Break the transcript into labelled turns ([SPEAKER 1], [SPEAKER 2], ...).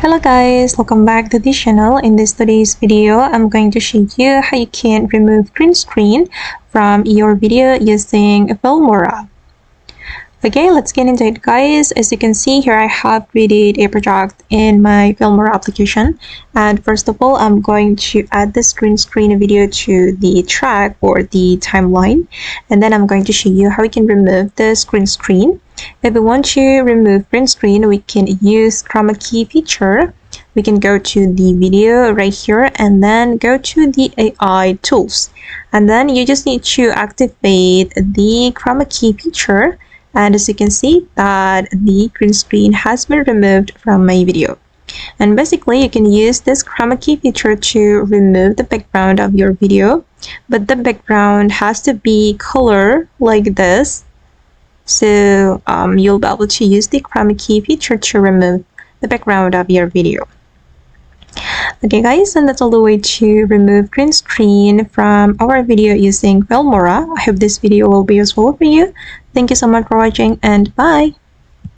[SPEAKER 1] Hello guys, welcome back to the channel. In today's video, I'm going to show you how you can remove green screen from your video using Filmora. Okay, let's get into it guys. As you can see here, I have created a project in my Filmora application. And first of all, I'm going to add this green screen video to the track or the timeline. And then I'm going to show you how we can remove the green screen. If we want to remove green screen, we can use chroma key feature. We can go to the video right here and then go to the AI tools. And then you just need to activate the chroma key feature. And as you can see that the green screen has been removed from my video. And basically you can use this chroma key feature to remove the background of your video. But the background has to be color like this. So you'll be able to use the chroma key feature to remove the background of your video. Okay guys, and that's all the way to remove green screen from our video using Filmora. I hope this video will be useful for you. Thank you so much for watching and bye!